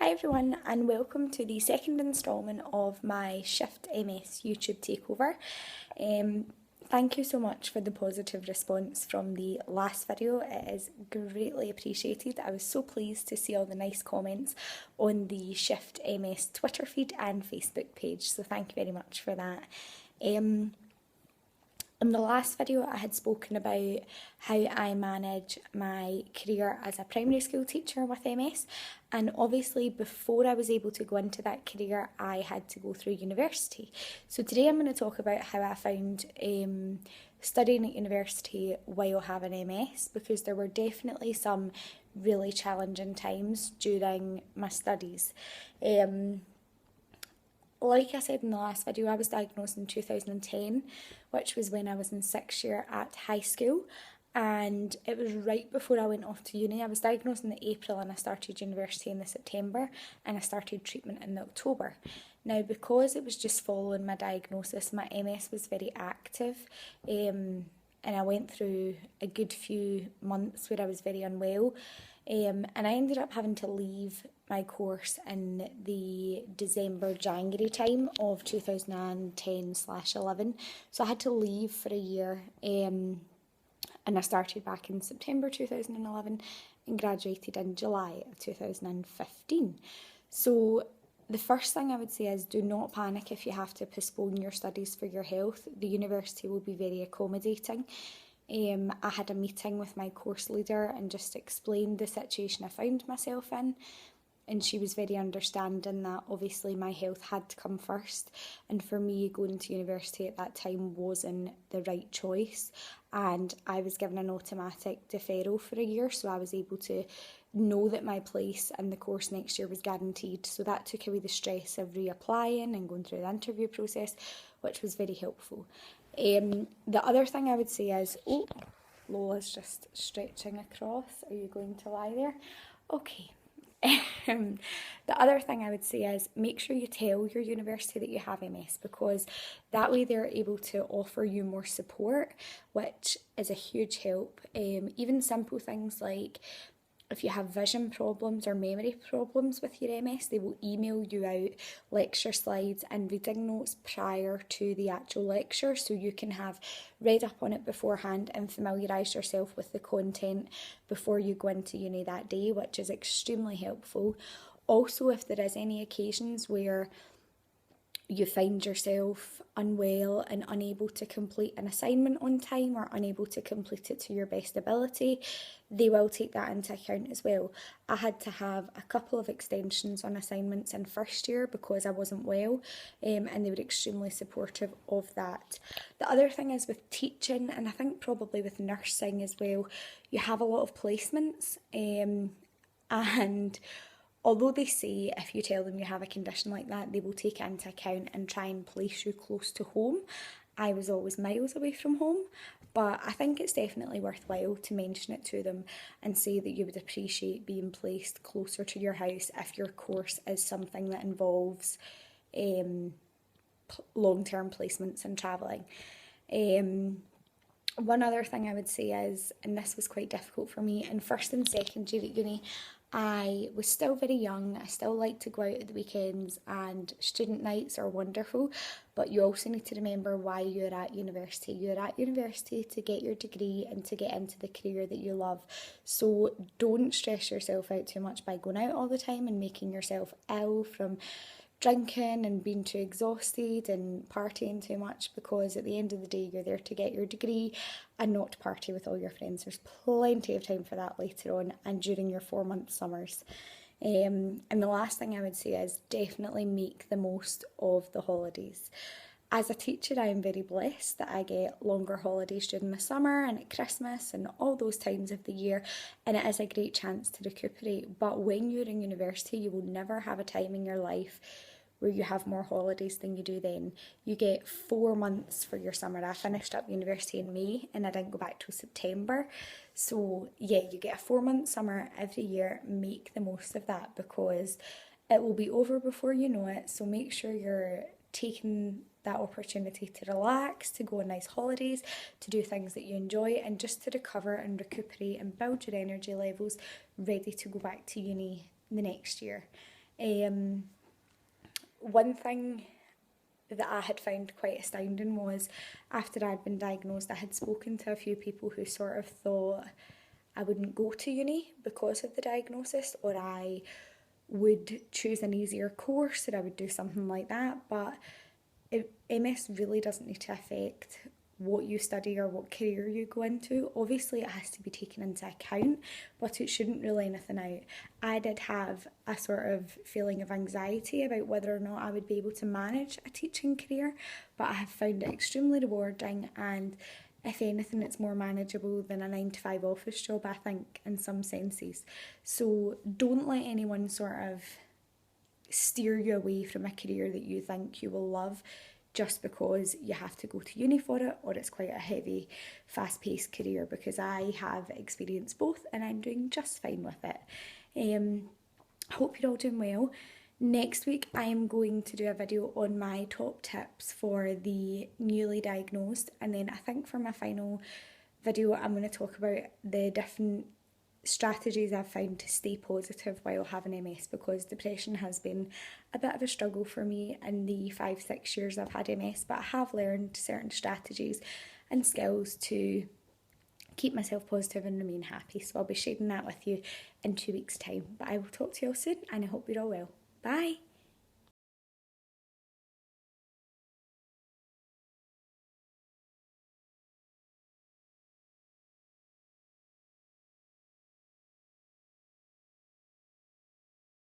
Hi everyone and welcome to the second instalment of my Shift.ms YouTube Takeover. Thank you so much for the positive response from the last video. It is greatly appreciated. I was so pleased to see all the nice comments on the Shift.ms Twitter feed and Facebook page, so thank you very much for that. In the last video I had spoken about how I manage my career as a primary school teacher with MS, and obviously before I was able to go into that career I had to go through university. So today I'm going to talk about how I found studying at university while having MS, because there were definitely some really challenging times during my studies. Like I said in the last video, I was diagnosed in 2010, which was when I was in 6th year at high school, and it was right before I went off to uni. I was diagnosed in the April and I started university in the September, and I started treatment in the October. Now, because it was just following my diagnosis, my MS was very active, and I went through a good few months where I was very unwell. And I ended up having to leave my course in the December-January time of 2010/11. So I had to leave for a year, and I started back in September 2011 and graduated in July of 2015. So the first thing I would say is do not panic if you have to postpone your studies for your health. The university will be very accommodating. I had a meeting with my course leader and just explained the situation I found myself in, and she was very understanding that obviously my health had to come first, and for me going to university at that time wasn't the right choice, and I was given an automatic deferral for a year, so I was able to know that my place in the course next year was guaranteed. So that took away the stress of reapplying and going through the interview process, which was very helpful. The other thing I would say is, oh, Lola's just stretching across. Are you going to lie there? Okay. The other thing I would say is make sure you tell your university that you have MS, because that way they're able to offer you more support, which is a huge help. Even simple things like if you have vision problems or memory problems with your MS, they will email you out lecture slides and reading notes prior to the actual lecture, so you can have read up on it beforehand and familiarise yourself with the content before you go into uni that day, which is extremely helpful. Also, if there is any occasions where you find yourself unwell and unable to complete an assignment on time or unable to complete it to your best ability, they will take that into account as well. I had to have a couple of extensions on assignments in first year because I wasn't well, and they were extremely supportive of that. The other thing is with teaching, and I think probably with nursing as well, you have a lot of placements, and although they say if you tell them you have a condition like that, they will take it into account and try and place you close to home. I was always miles away from home, but I think it's definitely worthwhile to mention it to them and say that you would appreciate being placed closer to your house if your course is something that involves long-term placements and travelling. One other thing I would say is, and this was quite difficult for me, in first and second year at uni, I was still very young. I still like to go out at the weekends, and student nights are wonderful, but you also need to remember why you're at university. You're at university to get your degree and to get into the career that you love. So don't stress yourself out too much by going out all the time and making yourself ill from drinking and being too exhausted and partying too much, because at the end of the day you're there to get your degree and not to party with all your friends. There's plenty of time for that later on and during your 4-month summers. And the last thing I would say is definitely make the most of the holidays. As a teacher, I am very blessed that I get longer holidays during the summer and at Christmas and all those times of the year, and it is a great chance to recuperate. But when you're in university, you will never have a time in your life where you have more holidays than you do then. You get 4 months for your summer. I finished up university in May and I didn't go back till September. So yeah, you get a 4-month summer every year. Make the most of that because it will be over before you know it. So make sure you're taking that opportunity to relax, to go on nice holidays, to do things that you enjoy, and just to recover and recuperate and build your energy levels ready to go back to uni the next year. One thing that I had found quite astounding was after I'd been diagnosed, I had spoken to a few people who sort of thought I wouldn't go to uni because of the diagnosis, or I would choose an easier course, or I would do something like that. But MS really doesn't need to affect what you study or what career you go into. Obviously it has to be taken into account, but it shouldn't rule anything out. I did have a sort of feeling of anxiety about whether or not I would be able to manage a teaching career, but I have found it extremely rewarding, and if anything it's more manageable than a 9 to 5 office job, I think, in some senses. So don't let anyone sort of steer you away from a career that you think you will love just because you have to go to uni for it, or it's quite a heavy, fast-paced career, because I have experienced both and I'm doing just fine with it. Hope you're all doing well. Next week I am going to do a video on my top tips for the newly diagnosed, and then I think for my final video I'm going to talk about the different strategies I've found to stay positive while having MS, because depression has been a bit of a struggle for me in the 5-6 years I've had MS, but I have learned certain strategies and skills to keep myself positive and remain happy. So I'll be sharing that with you in 2 weeks' time. But I will talk to you all soon, and I hope you're all well. Bye!